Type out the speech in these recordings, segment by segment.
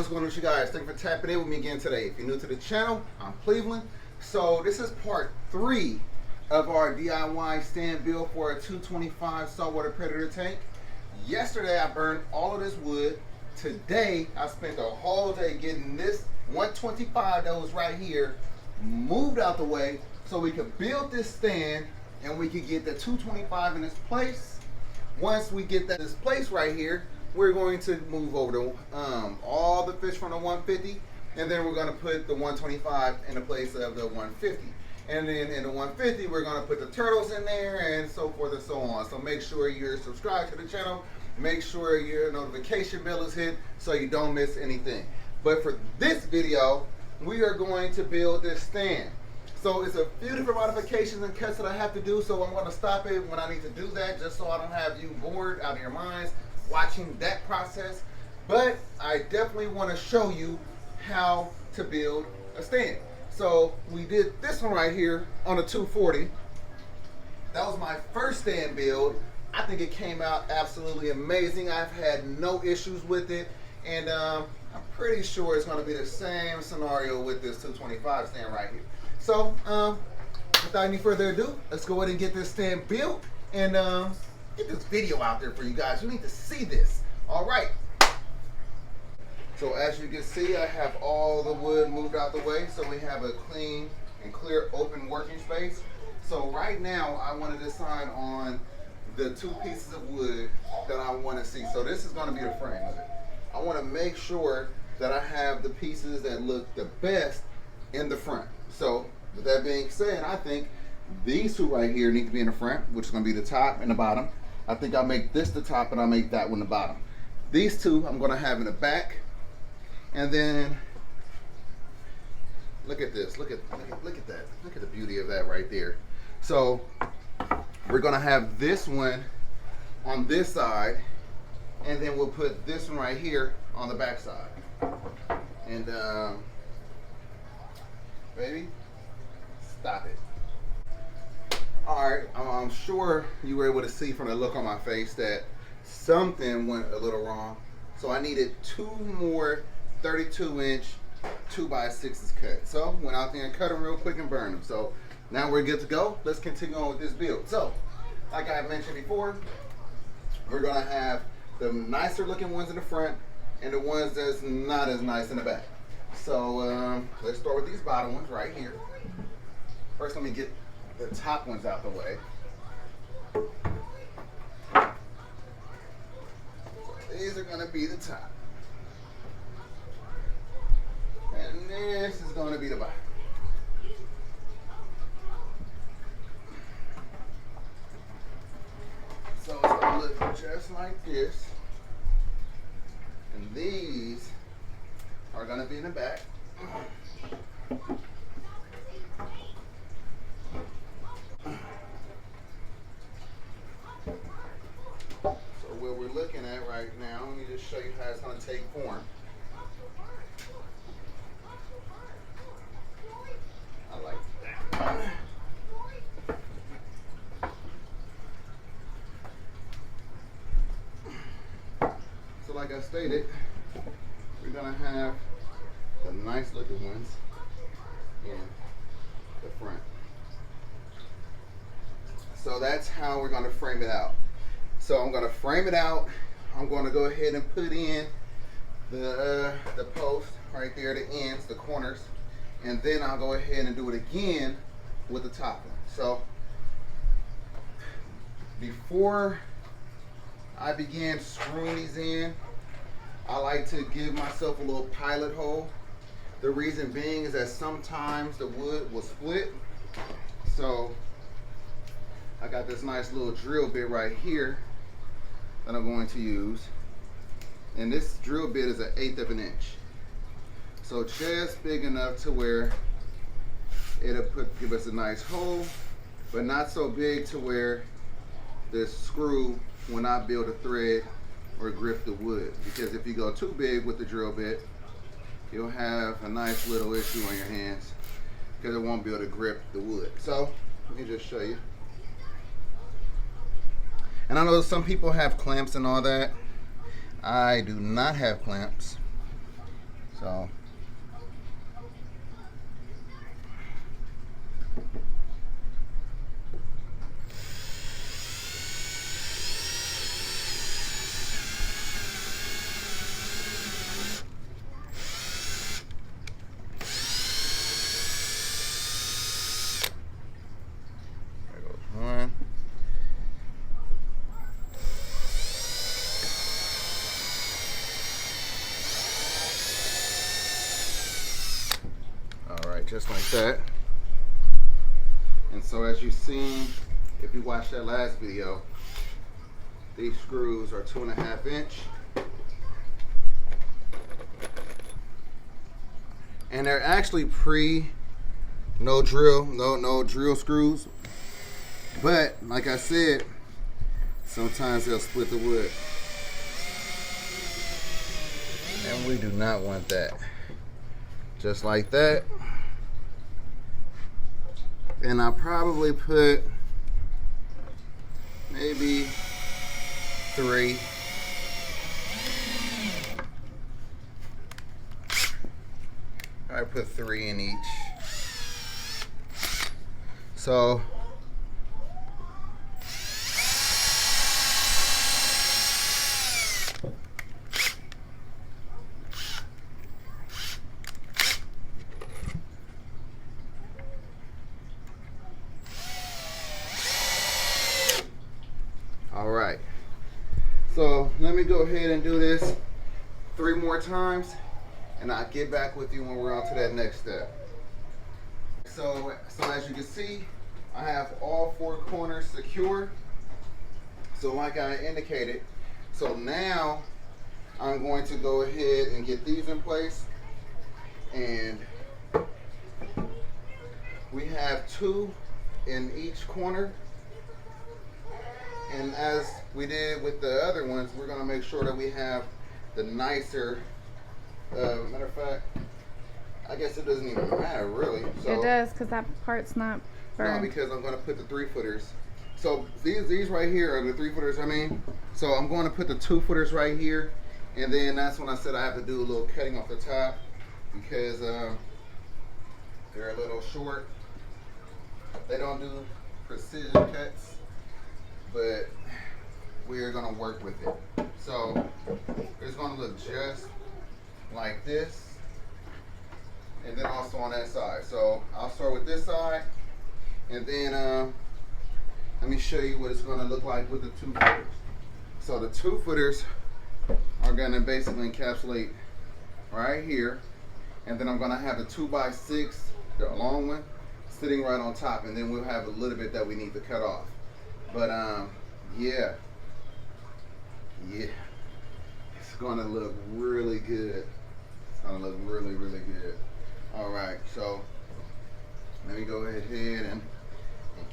what's going on with you guys? Thank you for tapping in with me again today. If you're new to the channel, I'm Cleveland. So this is part 3 of our DIY stand build for a 225 saltwater predator tank. Yesterday I burned all of this wood. Today I spent the whole day getting this 125 that was right here moved out the way so we could build this stand and we could get the 225 in its place. Once we get that in its place right here, we're going to move over to all the fish from the 150, and then we're going to put the 125 in the place of the 150. And then in the 150, we're going to put the turtles in there and so forth and so on. So make sure you're subscribed to the channel. Make sure your notification bell is hit so you don't miss anything. But for this video, we are going to build this stand. So it's a few different modifications and cuts that I have to do, so I'm going to stop it when I need to do that, just so I don't have you bored out of your minds watching that process. But I definitely want to show you how to build a stand. So we did this one right here on a 240. That was my first stand build. I think it came out absolutely amazing. I've had no issues with it, and I'm pretty sure it's going to be the same scenario with this 225 stand right here. So without any further ado, let's go ahead and get this stand built and get this video out there for you guys. You need to see this. All right. So as you can see, I have all the wood moved out the way, so we have a clean and clear open working space. So right now I want to decide on the 2 pieces of wood that I want to see. So this is going to be the frame of it. I want to make sure that I have the pieces that look the best in the front. So with that being said, I think these 2 right here need to be in the front, which is going to be the top and the bottom. I think I'll make this the top and I'll make that one the bottom. These 2 I'm going to have in the back. And then look at this. Look at that. Look at the beauty of that right there. So we're going to have this one on this side, and then we'll put this one right here on the back side. And baby, stop it. Alright, I'm sure you were able to see from the look on my face that something went a little wrong. So I needed 2 more 32-inch 2x6s cut. So went out there and cut them real quick and burned them. So now we're good to go. Let's continue on with this build. So like I mentioned before, we're going to have the nicer looking ones in the front and the ones that's not as nice in the back. So let's start with these bottom ones right here. First, let me get the top ones out the way. So these are going to be the top. And this is going to be the bottom. So it's going to look just like this. And these are going to be in the back. So what we're looking at right now, let me just show you how it's going to take form. I like that. So like I stated, we're going to have the nice looking ones in the front. So that's how we're going to frame it out. So I'm going to frame it out. I'm going to go ahead and put in the post right there, the ends, the corners, and then I'll go ahead and do it again with the top one. So before I begin screwing these in, I like to give myself a little pilot hole. The reason being is that sometimes the wood will split. So I got this nice little drill bit right here that I'm going to use. And this drill bit is 1/8 of an inch. So just big enough to where it'll give us a nice hole, but not so big to where the screw will not build a thread or grip the wood. Because if you go too big with the drill bit, you'll have a nice little issue on your hands because it won't be able to grip the wood. So let me just show you. And I know some people have clamps and all that. I do not have clamps. So there goes one. Alright, just like that. And so as you've seen, if you watched that last video, these screws are 2.5 inch. And they're actually no drill screws. But like I said, sometimes they'll split the wood. And we do not want that. Just like that. And I'll probably put maybe 3. I put 3 in each. So all right. So let me go ahead and do this 3 more times, and I'll get back with you when we're on to that next step. So as you can see, I have all 4 corners secure. So like I indicated, so now I'm going to go ahead and get these in place. And we have 2 in each corner. And as we did with the other ones, we're gonna make sure that we have the nicer, matter of fact, I guess it doesn't even matter really. So, it does, because that part's not burned. No, because I'm gonna put the 3-footers. So these right here are the 3-footers, I mean. So I'm going to put the 2-footers right here. And then that's when I said I have to do a little cutting off the top, because they're a little short. They don't do precision cuts, but we're gonna work with it. So it's gonna look just like this, and then also on that side. So I'll start with this side, and then let me show you what it's gonna look like with the 2-footers. So the 2-footers are gonna basically encapsulate right here, and then I'm gonna have the 2x6, the long one, sitting right on top, and then we'll have a little bit that we need to cut off. But yeah, it's gonna look really good. It's gonna look really, really good. All right, so let me go ahead and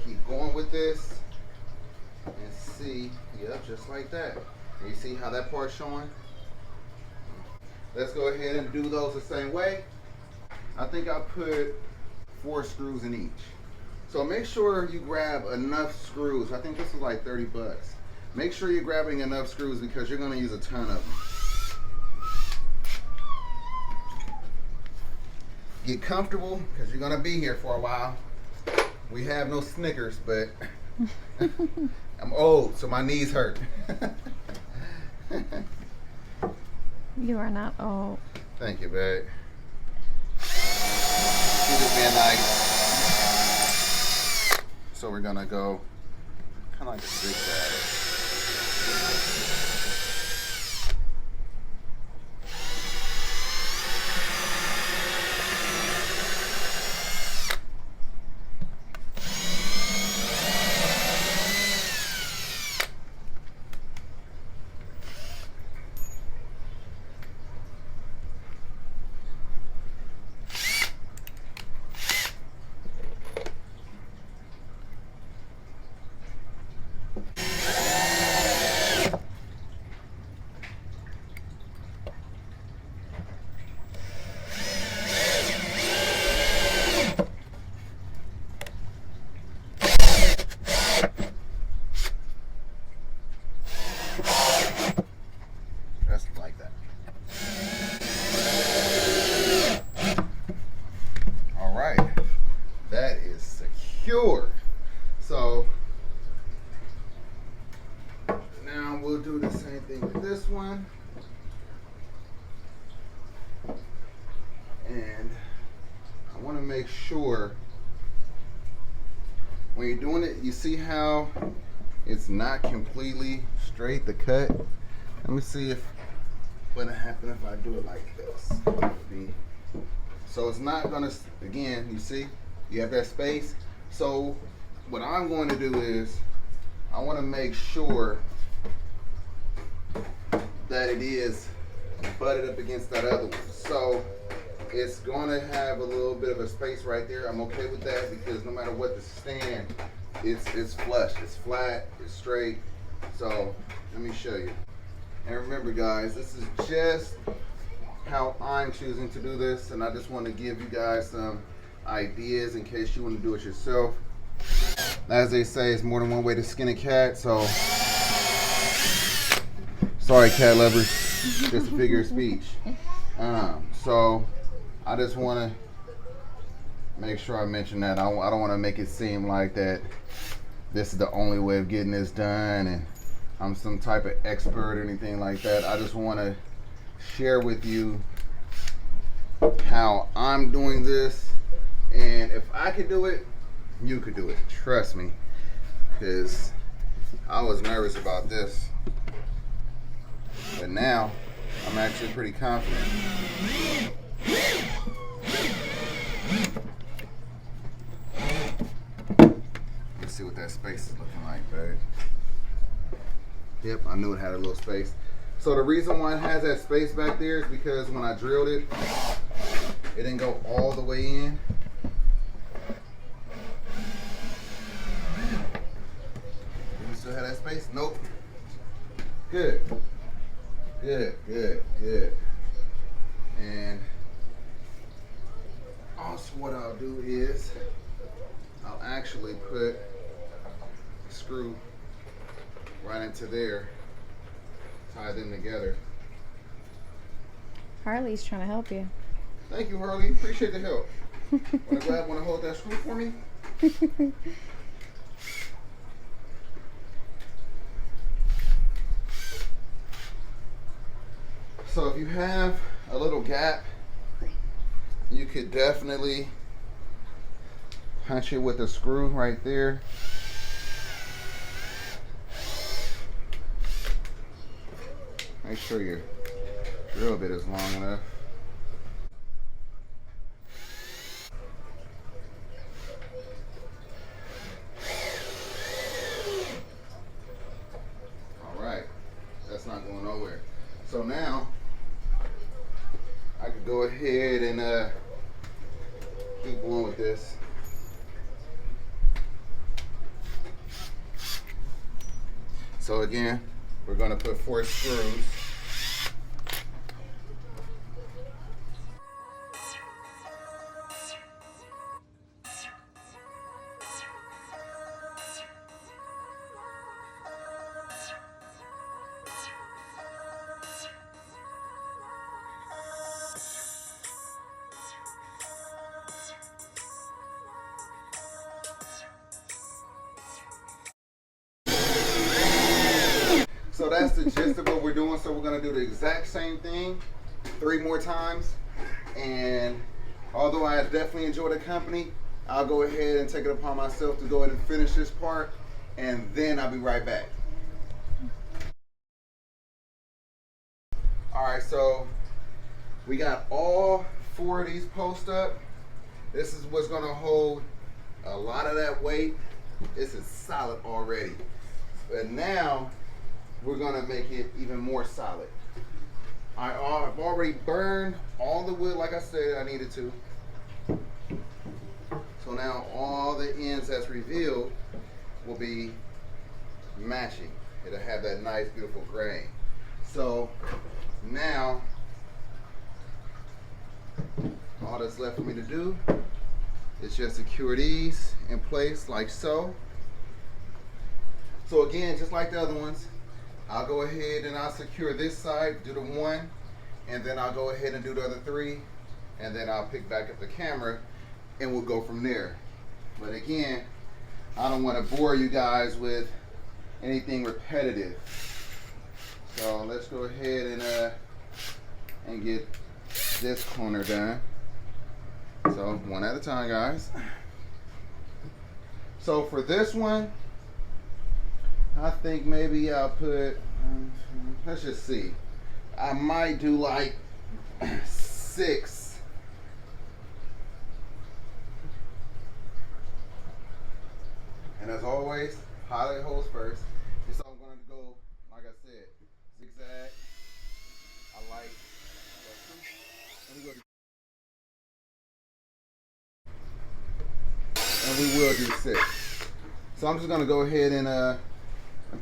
keep going with this and see. Yep, just like that. And you see how that part's showing? Let's go ahead and do those the same way. I think I'll put 4 screws in each. So make sure you grab enough screws. I think this is like 30 bucks. Make sure you're grabbing enough screws because you're gonna use a ton of them. Get comfortable because you're gonna be here for a while. We have no Snickers, but I'm old, so my knees hurt. You are not old. Thank you, babe. She just being nice. So we're gonna go kind of like a zigzag. this one. And I want to make sure when you're doing it, you see how it's not completely straight, the cut. Let me see if what'll happen if I do it like this. So it's not gonna, again, you see, you have that space. So what I'm going to do is I want to make sure that it is butted up against that other one. So it's going to have a little bit of a space right there. I'm okay with that because no matter what the stand, it's flush, it's flat, it's straight. So let me show you. And remember guys, this is just how I'm choosing to do this, and I just want to give you guys some ideas in case you want to do it yourself. As they say, it's more than one way to skin a cat, so sorry cat lovers, just a figure of speech. So I just want to make sure I mention that. I don't want to make it seem like that this is the only way of getting this done and I'm some type of expert or anything like that. I just want to share with you how I'm doing this, and if I could do it, you could do it. Trust me, because I was nervous about this, but now I'm actually pretty confident. Let's see what that space is looking like, babe. Yep, I knew it had a little space. So the reason why it has that space back there is because when I drilled it, it didn't go all the way in. Do we still have that space? Nope. Good. Good, good, good. And also what I'll do is I'll actually put a screw right into there, tie them together. Harley's trying to help you. Thank you, Harley. Appreciate the help. Want to hold that screw for me? So if you have a little gap, you could definitely punch it with a screw right there. Make sure your drill bit is long enough. All right, that's not going nowhere. So now I could go ahead and keep going with this. So again, we're going to put 4 screws. So that's the gist of what we're doing. So we're going to do the exact same thing 3 more times. And although I definitely enjoy the company, I'll go ahead and take it upon myself to go ahead and finish this part, and then I'll be right back. All right, so we got all 4 of these posts up. This is what's going to hold a lot of that weight. This is solid already. But now we're going to make it even more solid. I've already burned all the wood like I said I needed to. So now all the ends that's revealed will be matching. It'll have that nice beautiful grain. So now all that's left for me to do is just secure these in place like so. So again, just like the other ones, I'll go ahead and I'll secure this side, do the 1, and then I'll go ahead and do the other 3, and then I'll pick back up the camera and we'll go from there. But again, I don't want to bore you guys with anything repetitive. So let's go ahead and get this corner done. So one at a time, guys. So for this one, I think maybe I'll put, let's just see. I might do like 6. And as always, highlight holes first. And so I'm going to go, like I said, zigzag. I like, let me go to, and we will do 6. So I'm just going to go ahead and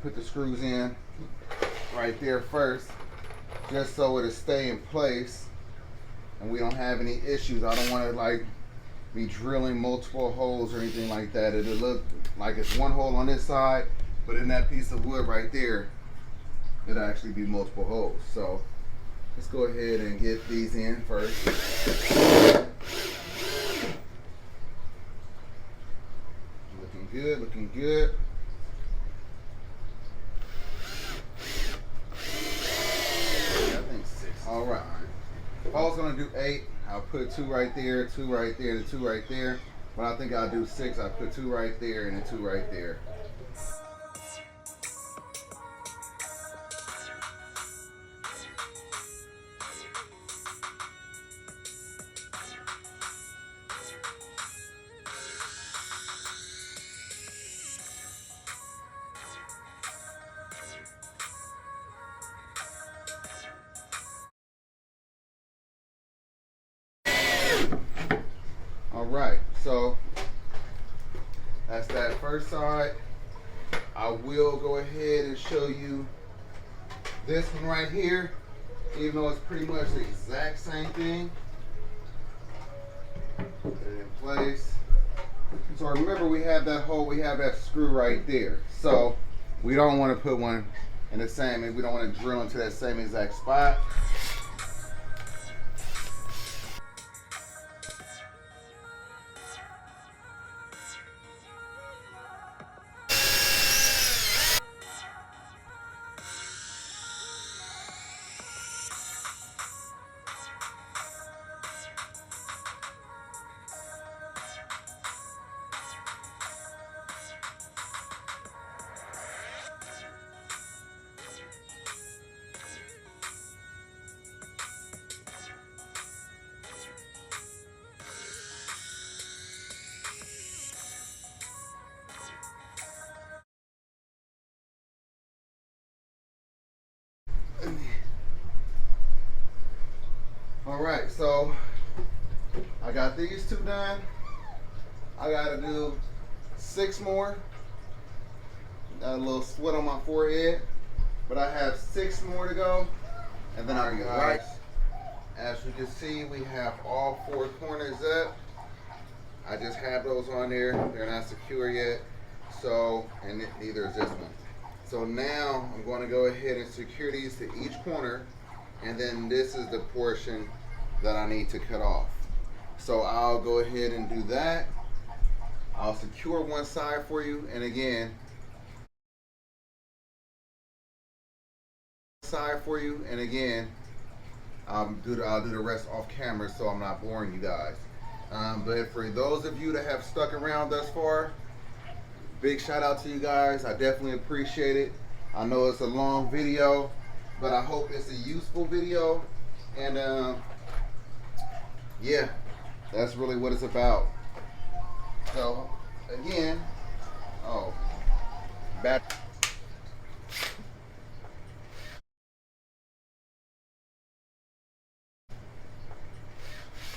put the screws in right there first, just so it'll stay in place and we don't have any issues. I don't want to like be drilling multiple holes or anything like that. It'll look like it's one hole on this side, but in that piece of wood right there, it'll actually be multiple holes. So let's go ahead and get these in first. Looking good, looking good. All right. If I was gonna do 8, I'll put 2 right there, 2 right there, and 2 right there. But I think I'll do 6. I'll put 2 right there and then 2 right there. All right, so that's that first side. I will go ahead and show you this one right here, even though it's pretty much the exact same thing. Put it in place. So remember, we have that hole, we have that screw right there. So we don't want to put one in the same, we don't want to drill into that same exact spot. All right, so I got these 2 done. I gotta do 6 more. Got a little sweat on my forehead, but I have 6 more to go, and then I'm right. As you can see, we have all 4 corners up. I just have those on there. They're not secure yet, so, and neither is this one. So now I'm going to go ahead and secure these to each corner, and then this is the portion that I need to cut off. So I'll go ahead and do that. I'll secure one side for you, and again, I'll do the rest off camera so I'm not boring you guys. But for those of you that have stuck around thus far, big shout out to you guys. I definitely appreciate it. I know it's a long video, but I hope it's a useful video. And yeah, that's really what it's about. So again, back.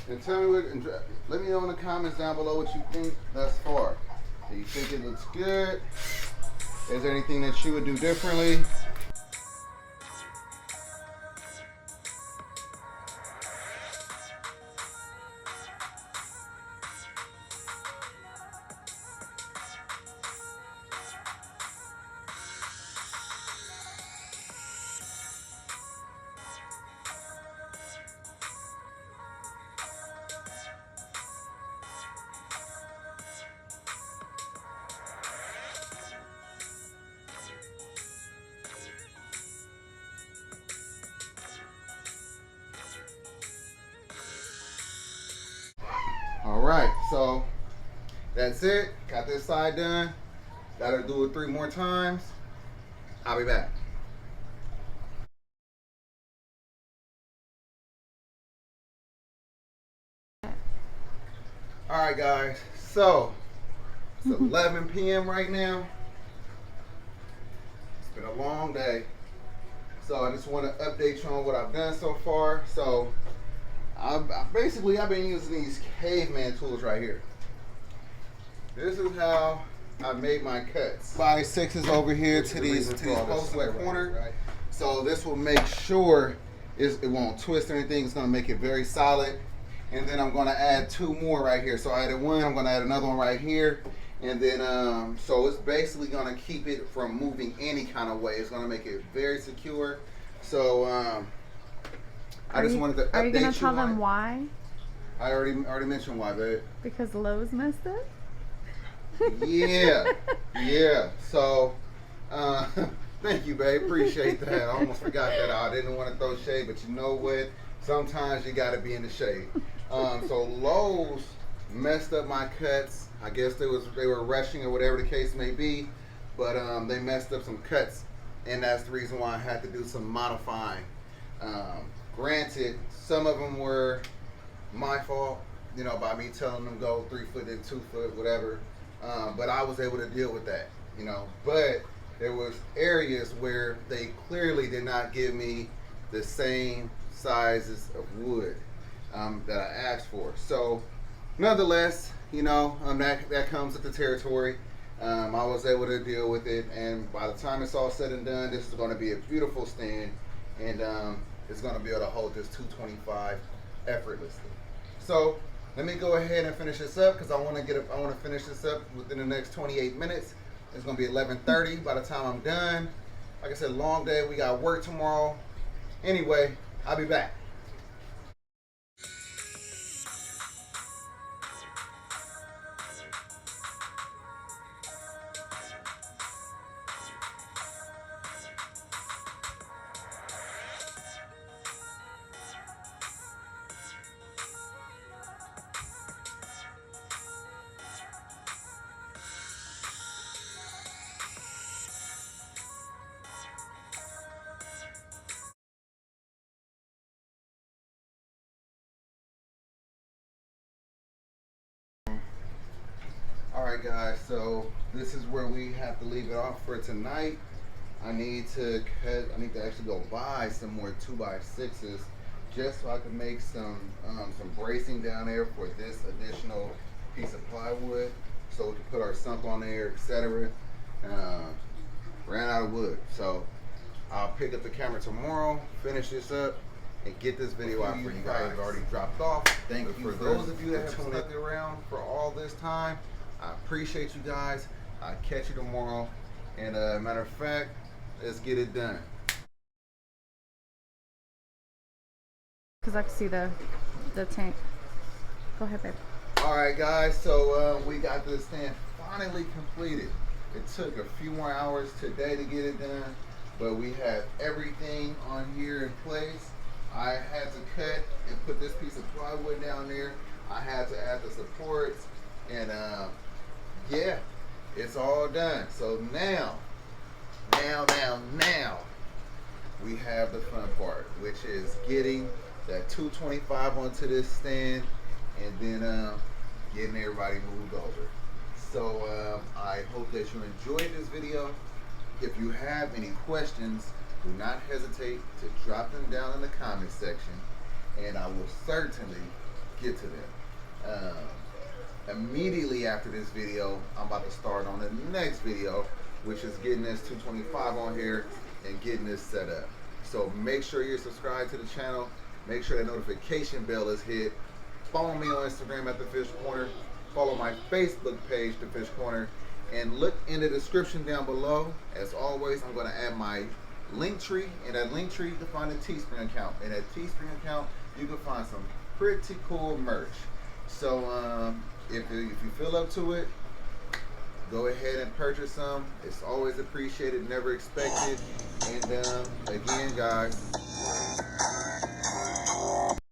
And tell me let me know in the comments down below what you think thus far. Do you think it looks good? Is there anything that you would do differently? So that's it. Got this side done. Gotta do it 3 more times. I'll be back. Alright guys, so it's 11 p.m. right now. It's been a long day. So I just want to update you on what I've done so far. So I've been using these caveman tools right here. This is how I made my cuts. 5/6 over here to these posts in the corner. Right? So this will make sure it won't twist or anything. It's going to make it very solid. And then I'm going to add 2 more right here. So I added 1. I'm going to add another one right here. And then, so it's basically going to keep it from moving any kind of way. It's going to make it very secure. So I just wanted to update you. Are you going to tell them why? I already mentioned why, babe. Because Lowe's missed it? Yeah. So, thank you, babe. Appreciate that. I almost forgot that. I didn't want to throw shade, but you know what? Sometimes you got to be in the shade. So Lowe's messed up my cuts. I guess they were rushing or whatever the case may be, but they messed up some cuts, and that's the reason why I had to do some modifying. Granted, some of them were my fault, by me telling them go 3 foot and 2 foot, whatever. But I was able to deal with that, But there was areas where they clearly did not give me the same sizes of wood that I asked for. So, nonetheless, that comes with the territory. I was able to deal with it, and by the time it's all said and done, this is going to be a beautiful stand, and it's going to be able to hold this 225 effortlessly. So let me go ahead and finish this up because I want to finish this up within the next 28 minutes. It's going to be 11:30 by the time I'm done. Like I said, long day. We got work tomorrow. Anyway, I'll be back. Alright guys, so this is where we have to leave it off for tonight. I need to actually go buy some more 2x6s just so I can make some bracing down there for this additional piece of plywood, so we can put our sump on there, etc. Ran out of wood, so I'll pick up the camera tomorrow, finish this up, and get this video out for you guys. I've already dropped off. Thank you for those of you that have stuck around for all this time. I appreciate you guys. I'll catch you tomorrow. And matter of fact, let's get it done. Because I can see the tank. Go ahead, babe. Alright guys, so we got this stand finally completed. It took a few more hours today to get it done, but we have everything on here in place. I had to cut and put this piece of plywood down there. I had to add the supports, and yeah, it's all done. So now, we have the fun part, which is getting that 225 onto this stand, and then getting everybody moved over. So I hope that you enjoyed this video. If you have any questions, do not hesitate to drop them down in the comment section, and I will certainly get to them. Immediately after this video, I'm about to start on the next video, which is getting this 225 on here and getting this set up. So make sure you're subscribed to the channel. Make sure that notification bell is hit. Follow me on Instagram at The Fish Corner. Follow my Facebook page, The Fish Corner. And look in the description down below. As always, I'm going to add my link tree. In that link tree, you can find a Teespring account. In that Teespring account, you can find some pretty cool merch. So if you feel up to it, go ahead and purchase some. It's always appreciated, never expected. And again, guys,